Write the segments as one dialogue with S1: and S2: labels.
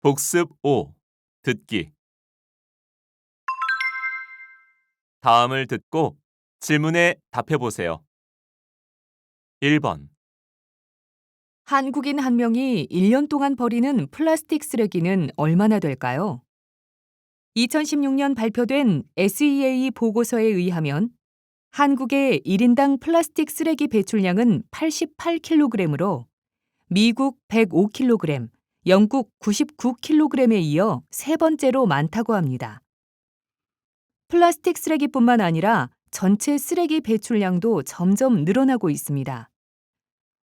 S1: 복습 5. 듣기. 다음을 듣고 질문에 답해 보세요. 1번,
S2: 한국인 한 명이 1년 동안 버리는 플라스틱 쓰레기는 얼마나 될까요? 2016년 발표된 SEA 보고서에 의하면 한국의 1인당 플라스틱 쓰레기 배출량은 88kg으로 미국 105kg, 영국 99kg에 이어 세 번째로 많다고 합니다. 플라스틱 쓰레기뿐만 아니라 전체 쓰레기 배출량도 점점 늘어나고 있습니다.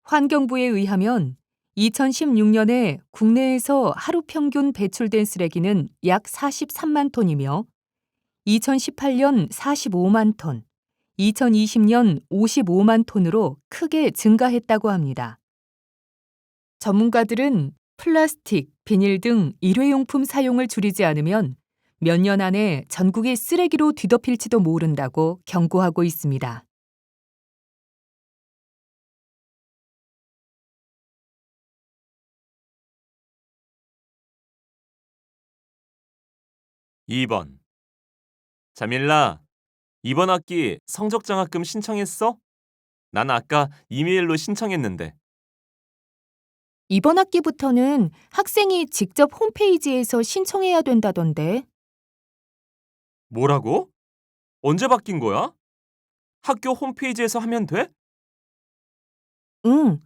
S2: 환경부에 의하면 2016년에 국내에서 하루 평균 배출된 쓰레기는 약 43만 톤이며 2018년 45만 톤, 2020년 55만 톤으로 크게 증가했다고 합니다. 전문가들은 플라스틱, 비닐 등 일회용품 사용을 줄이지 않으면 몇 년 안에 전국이 쓰레기로 뒤덮일지도 모른다고 경고하고 있습니다.
S1: 2번. 자밀라, 이번 학기 성적장학금 신청했어? 난 아까 이메일로 신청했는데.
S2: 이번 학기부터는 학생이 직접 홈페이지에서 신청해야 된다던데.
S1: 뭐라고? 언제 바뀐 거야? 학교 홈페이지에서 하면 돼?
S2: 응.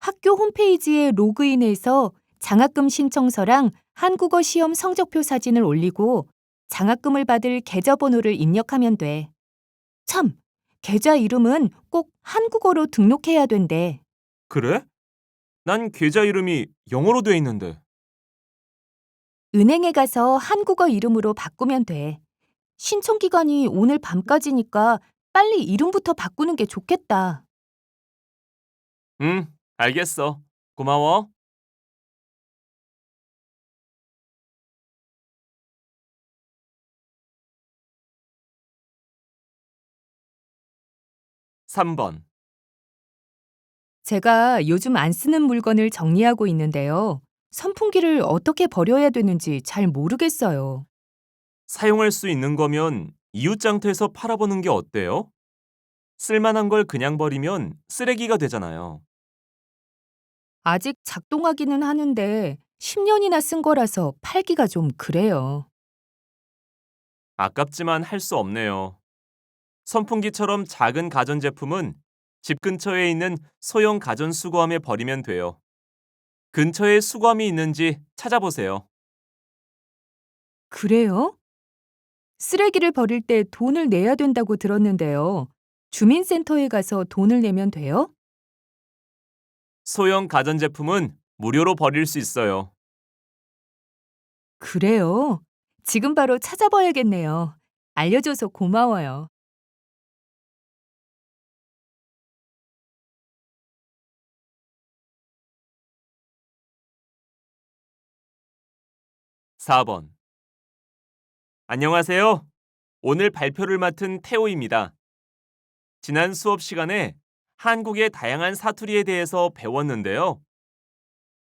S2: 학교 홈페이지에 로그인해서 장학금 신청서랑 한국어 시험 성적표 사진을 올리고 장학금을 받을 계좌번호를 입력하면 돼. 참, 계좌 이름은 꼭 한국어로 등록해야 된대.
S1: 그래? 난 계좌 이름이 영어로 돼 있는데.
S2: 은행에 가서 한국어 이름으로 바꾸면 돼. 신청 기간이 오늘 밤까지니까 빨리 이름부터 바꾸는 게 좋겠다.
S1: 응, 알겠어. 고마워. 3번.
S2: 제가 요즘 안 쓰는 물건을 정리하고 있는데요. 선풍기를 어떻게 버려야 되는지 잘 모르겠어요.
S1: 사용할 수 있는 거면 이웃장터에서 팔아보는 게 어때요? 쓸만한 걸 그냥 버리면 쓰레기가 되잖아요.
S2: 아직 작동하기는 하는데 10년이나 쓴 거라서 팔기가 좀 그래요.
S1: 아깝지만 할 수 없네요. 선풍기처럼 작은 가전제품은 집 근처에 있는 소형 가전 수거함에 버리면 돼요. 근처에 수거함이 있는지 찾아보세요.
S2: 그래요? 쓰레기를 버릴 때 돈을 내야 된다고 들었는데요. 주민센터에 가서 돈을 내면 돼요?
S1: 소형 가전제품은 무료로 버릴 수 있어요.
S2: 그래요? 지금 바로 찾아봐야겠네요. 알려줘서 고마워요.
S1: 4번. 안녕하세요. 오늘 발표를 맡은 태호입니다. 지난 수업 시간에 한국의 다양한 사투리에 대해서 배웠는데요.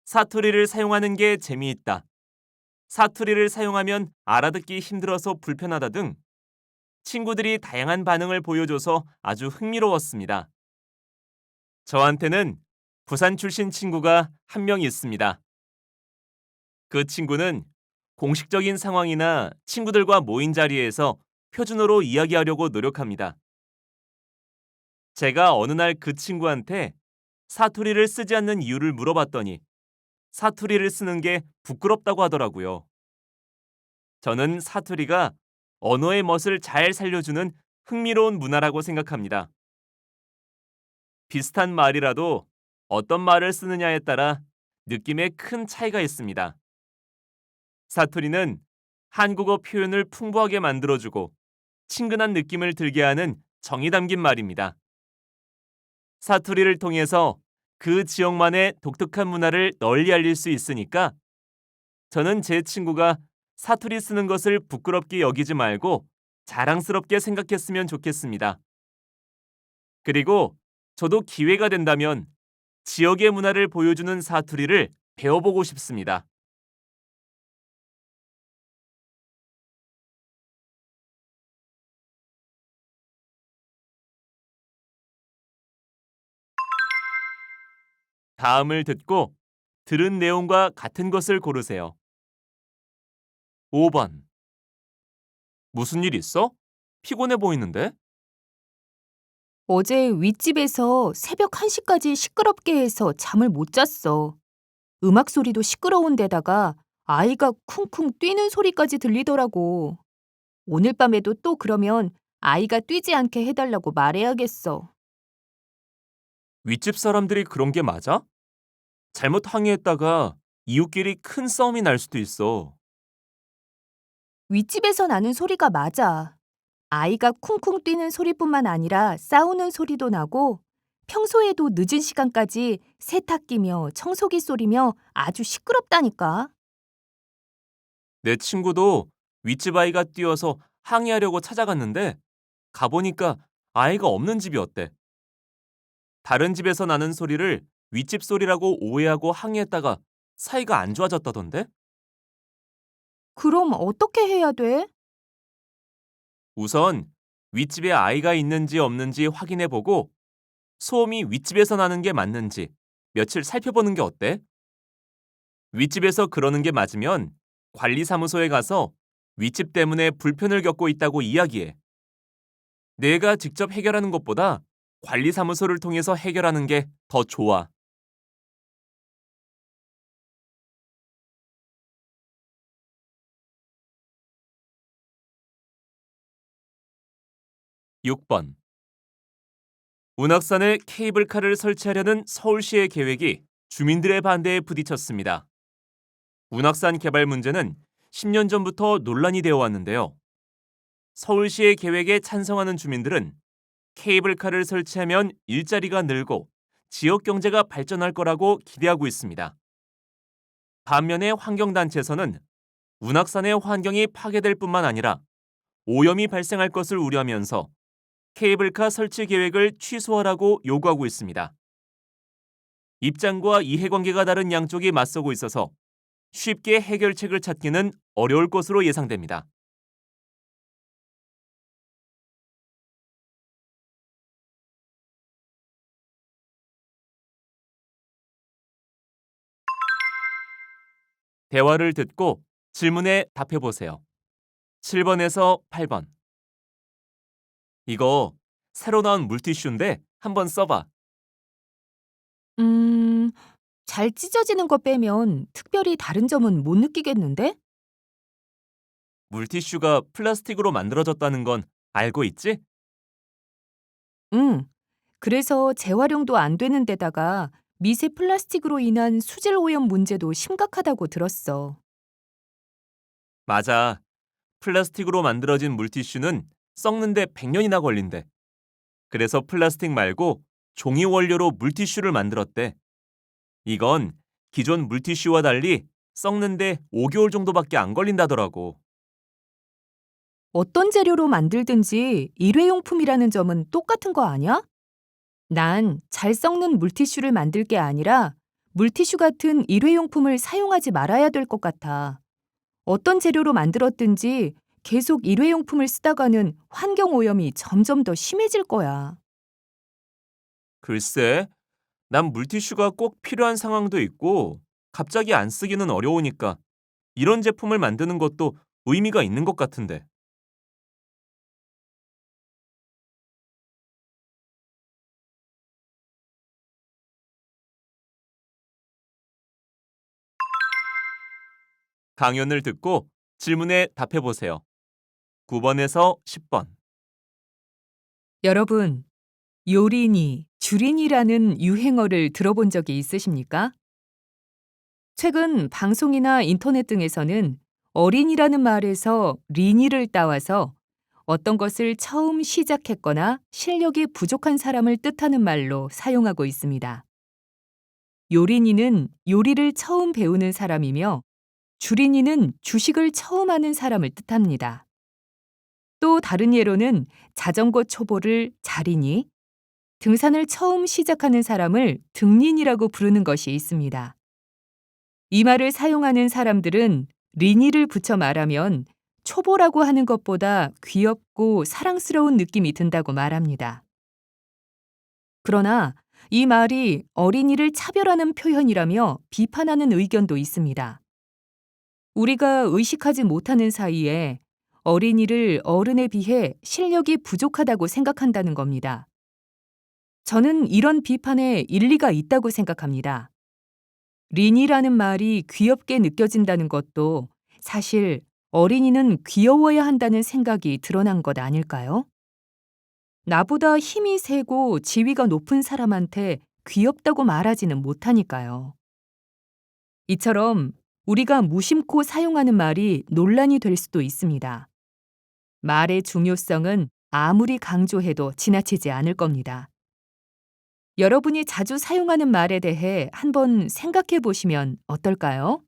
S1: 사투리를 사용하는 게 재미있다. 사투리를 사용하면 알아듣기 힘들어서 불편하다 등 친구들이 다양한 반응을 보여줘서 아주 흥미로웠습니다. 저한테는 부산 출신 친구가 한 명 있습니다. 그 친구는 공식적인 상황이나 친구들과 모인 자리에서 표준어로 이야기하려고 노력합니다. 제가 어느 날 그 친구한테 사투리를 쓰지 않는 이유를 물어봤더니 사투리를 쓰는 게 부끄럽다고 하더라고요. 저는 사투리가 언어의 멋을 잘 살려주는 흥미로운 문화라고 생각합니다. 비슷한 말이라도 어떤 말을 쓰느냐에 따라 느낌에 큰 차이가 있습니다. 사투리는 한국어 표현을 풍부하게 만들어주고 친근한 느낌을 들게 하는 정이 담긴 말입니다. 사투리를 통해서 그 지역만의 독특한 문화를 널리 알릴 수 있으니까 저는 제 친구가 사투리 쓰는 것을 부끄럽게 여기지 말고 자랑스럽게 생각했으면 좋겠습니다. 그리고 저도 기회가 된다면 지역의 문화를 보여주는 사투리를 배워보고 싶습니다. 다음을 듣고 들은 내용과 같은 것을 고르세요. 5번. 무슨 일 있어? 피곤해 보이는데?
S2: 어제 윗집에서 새벽 1시까지 시끄럽게 해서 잠을 못 잤어. 음악 소리도 시끄러운 데다가 아이가 쿵쿵 뛰는 소리까지 들리더라고. 오늘 밤에도 또 그러면 아이가 뛰지 않게 해달라고 말해야겠어.
S1: 윗집 사람들이 그런 게 맞아? 잘못 항의했다가 이웃끼리 큰 싸움이 날 수도 있어.
S2: 윗집에서 나는 소리가 맞아. 아이가 쿵쿵 뛰는 소리뿐만 아니라 싸우는 소리도 나고 평소에도 늦은 시간까지 세탁기며 청소기 소리며 아주 시끄럽다니까.
S1: 내 친구도 윗집 아이가 뛰어서 항의하려고 찾아갔는데 가보니까 아이가 없는 집이었대. 다른 집에서 나는 소리를 윗집 소리라고 오해하고 항의했다가 사이가 안 좋아졌다던데?
S2: 그럼 어떻게 해야 돼?
S1: 우선 윗집에 아이가 있는지 없는지 확인해보고 소음이 윗집에서 나는 게 맞는지 며칠 살펴보는 게 어때? 윗집에서 그러는 게 맞으면 관리사무소에 가서 윗집 때문에 불편을 겪고 있다고 이야기해. 내가 직접 해결하는 것보다 관리사무소를 통해서 해결하는 게 더 좋아. 6번. 운악산에 케이블카를 설치하려는 서울시의 계획이 주민들의 반대에 부딪혔습니다. 운악산 개발 문제는 10년 전부터 논란이 되어 왔는데요. 서울시의 계획에 찬성하는 주민들은 케이블카를 설치하면 일자리가 늘고 지역 경제가 발전할 거라고 기대하고 있습니다. 반면에 환경단체에서는 운악산의 환경이 파괴될 뿐만 아니라 오염이 발생할 것을 우려하면서 케이블카 설치 계획을 취소하라고 요구하고 있습니다. 입장과 이해관계가 다른 양쪽이 맞서고 있어서 쉽게 해결책을 찾기는 어려울 것으로 예상됩니다. 대화를 듣고 질문에 답해 보세요. 7번에서 8번. 이거 새로 나온 물티슈인데 한번 써봐.
S2: 음, 잘 찢어지는 거 빼면 특별히 다른 점은 못 느끼겠는데?
S1: 물티슈가 플라스틱으로 만들어졌다는 건 알고 있지?
S2: 응. 그래서 재활용도 안 되는 데다가 미세 플라스틱으로 인한 수질 오염 문제도 심각하다고 들었어.
S1: 맞아. 플라스틱으로 만들어진 물티슈는 썩는데 100년이나 걸린대. 그래서 플라스틱 말고 종이 원료로 물티슈를 만들었대. 이건 기존 물티슈와 달리 썩는데 5개월 정도밖에 안 걸린다더라고.
S2: 어떤 재료로 만들든지 일회용품이라는 점은 똑같은 거 아니야? 난 잘 썩는 물티슈를 만들 게 아니라 물티슈 같은 일회용품을 사용하지 말아야 될 것 같아. 어떤 재료로 만들었든지 계속 일회용품을 쓰다가는 환경 오염이 점점 더 심해질 거야.
S1: 글쎄, 난 물티슈가 꼭 필요한 상황도 있고 갑자기 안 쓰기는 어려우니까 이런 제품을 만드는 것도 의미가 있는 것 같은데. 강연을 듣고 질문에 답해 보세요. 9번에서 10번.
S2: 여러분, 요린이, 줄인이라는 유행어를 들어본 적이 있으십니까? 최근 방송이나 인터넷 등에서는 어린이라는 말에서 린이를 따와서 어떤 것을 처음 시작했거나 실력이 부족한 사람을 뜻하는 말로 사용하고 있습니다. 요린이는 요리를 처음 배우는 사람이며 주린이는 주식을 처음 하는 사람을 뜻합니다. 또 다른 예로는 자전거 초보를 자린이, 등산을 처음 시작하는 사람을 등린이라고 부르는 것이 있습니다. 이 말을 사용하는 사람들은 린이를 붙여 말하면 초보라고 하는 것보다 귀엽고 사랑스러운 느낌이 든다고 말합니다. 그러나 이 말이 어린이를 차별하는 표현이라며 비판하는 의견도 있습니다. 우리가 의식하지 못하는 사이에 어린이를 어른에 비해 실력이 부족하다고 생각한다는 겁니다. 저는 이런 비판에 일리가 있다고 생각합니다. 린이라는 말이 귀엽게 느껴진다는 것도 사실 어린이는 귀여워야 한다는 생각이 드러난 것 아닐까요? 나보다 힘이 세고 지위가 높은 사람한테 귀엽다고 말하지는 못하니까요. 이처럼 우리가 무심코 사용하는 말이 논란이 될 수도 있습니다. 말의 중요성은 아무리 강조해도 지나치지 않을 겁니다. 여러분이 자주 사용하는 말에 대해 한번 생각해 보시면 어떨까요?